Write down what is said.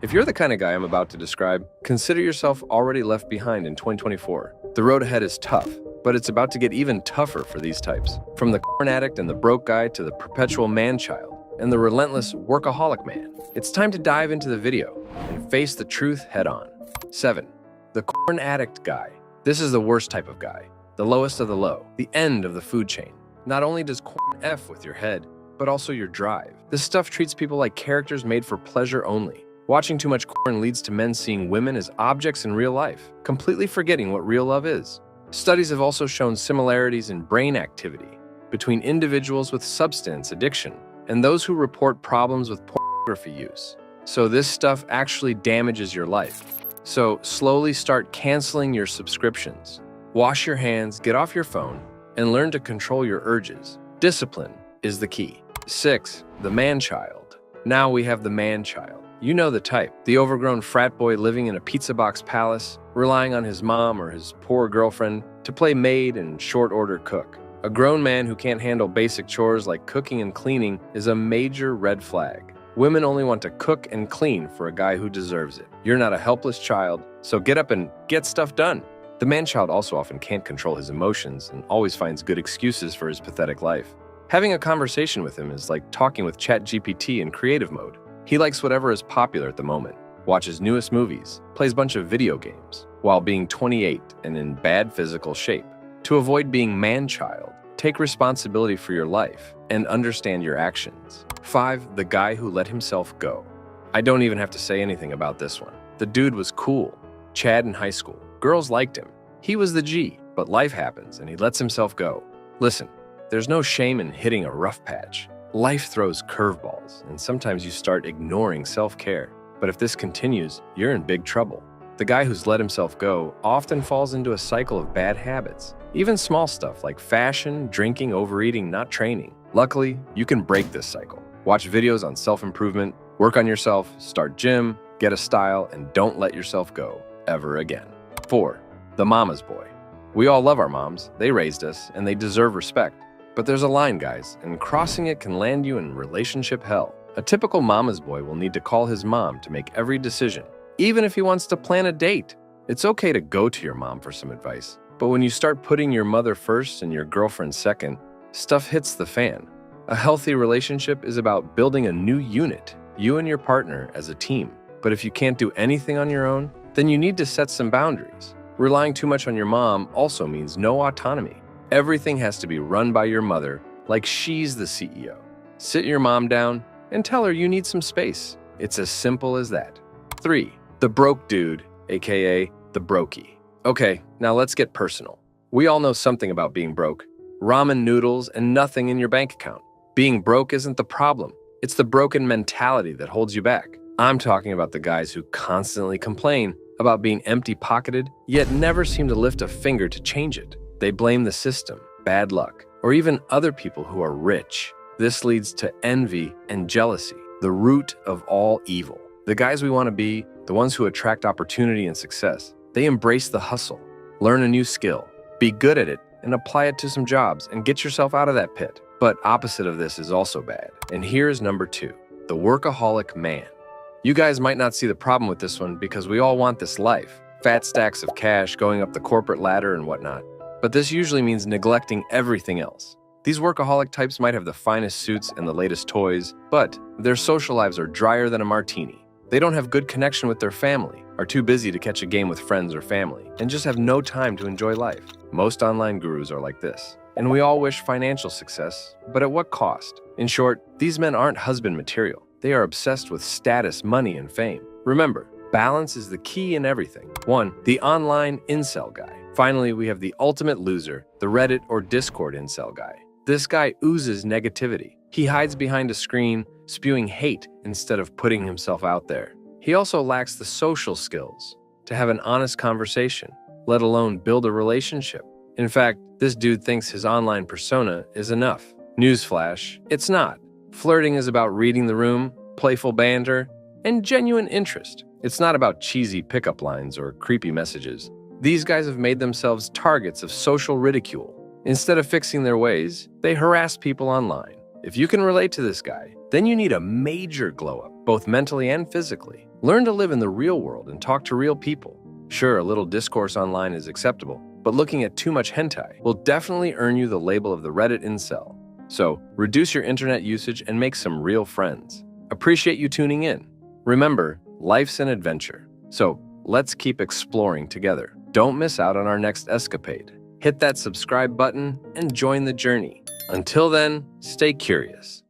If you're the kind of guy I'm about to describe, consider yourself already left behind in 2024. The road ahead is tough, but it's about to get even tougher for these types. From the corn addict and the broke guy to the perpetual man-child and the relentless workaholic man. It's time to dive into the video and face the truth head-on. 7. The corn addict guy. This is the worst type of guy, the lowest of the low, the end of the food chain. Not only does corn F with your head, but also your drive. This stuff treats people like characters made for pleasure only. Watching too much corn leads to men seeing women as objects in real life, completely forgetting what real love is. Studies have also shown similarities in brain activity between individuals with substance addiction and those who report problems with pornography use. So this stuff actually damages your life. So slowly start canceling your subscriptions. Wash your hands, get off your phone, and learn to control your urges. Discipline is the key. 6. The man-child. Now we have the man-child. You know the type, the overgrown frat boy living in a pizza box palace, relying on his mom or his poor girlfriend to play maid and short-order cook. A grown man who can't handle basic chores like cooking and cleaning is a major red flag. Women only want to cook and clean for a guy who deserves it. You're not a helpless child, so get up and get stuff done. The man-child also often can't control his emotions and always finds good excuses for his pathetic life. Having a conversation with him is like talking with ChatGPT in creative mode. He likes whatever is popular at the moment, watches newest movies, plays a bunch of video games, while being 28 and in bad physical shape. To avoid being man-child, take responsibility for your life and understand your actions. 5. The guy who let himself go. I don't even have to say anything about this one. The dude was cool. Chad in high school. Girls liked him. He was the G, but life happens and he lets himself go. Listen, there's no shame in hitting a rough patch. Life throws curveballs, and sometimes you start ignoring self-care. But if this continues, you're in big trouble. The guy who's let himself go often falls into a cycle of bad habits. Even small stuff like fashion, drinking, overeating, not training. Luckily, you can break this cycle. Watch videos on self-improvement, work on yourself, start gym, get a style, and don't let yourself go ever again. 4. The mama's boy. We all love our moms. They raised us, and they deserve respect. But there's a line, guys, and crossing it can land you in relationship hell. A typical mama's boy will need to call his mom to make every decision, even if he wants to plan a date. It's okay to go to your mom for some advice, but when you start putting your mother first and your girlfriend second, stuff hits the fan. A healthy relationship is about building a new unit, you and your partner as a team. But if you can't do anything on your own, then you need to set some boundaries. Relying too much on your mom also means no autonomy. Everything has to be run by your mother, like she's the CEO. Sit your mom down and tell her you need some space. It's as simple as that. 3. The broke dude, aka the brokey. Okay, now let's get personal. We all know something about being broke. Ramen noodles and nothing in your bank account. Being broke isn't the problem. It's the broken mentality that holds you back. I'm talking about the guys who constantly complain about being empty-pocketed, yet never seem to lift a finger to change it. They blame the system, bad luck, or even other people who are rich. This leads to envy and jealousy, the root of all evil. The guys we want to be, the ones who attract opportunity and success, they embrace the hustle, learn a new skill, be good at it, and apply it to some jobs and get yourself out of that pit. But opposite of this is also bad. And here's number 2, the workaholic man. You guys might not see the problem with this one because we all want this life, fat stacks of cash, going up the corporate ladder and whatnot. But this usually means neglecting everything else. These workaholic types might have the finest suits and the latest toys, but their social lives are drier than a martini. They don't have good connection with their family, are too busy to catch a game with friends or family, and just have no time to enjoy life. Most online gurus are like this. And we all wish financial success, but at what cost? In short, these men aren't husband material. They are obsessed with status, money, and fame. Remember, balance is the key in everything. 1. The online incel guy. Finally, we have the ultimate loser, the Reddit or Discord incel guy. This guy oozes negativity. He hides behind a screen, spewing hate instead of putting himself out there. He also lacks the social skills to have an honest conversation, let alone build a relationship. In fact, this dude thinks his online persona is enough. Newsflash, it's not. Flirting is about reading the room, playful banter, and genuine interest. It's not about cheesy pickup lines or creepy messages. These guys have made themselves targets of social ridicule. Instead of fixing their ways, they harass people online. If you can relate to this guy, then you need a major glow up, both mentally and physically. Learn to live in the real world and talk to real people. Sure, a little discourse online is acceptable, but looking at too much hentai will definitely earn you the label of the Reddit incel. So, reduce your internet usage and make some real friends. Appreciate you tuning in. Remember, life's an adventure, so let's keep exploring together. Don't miss out on our next escapade. Hit that subscribe button and join the journey. Until then, stay curious.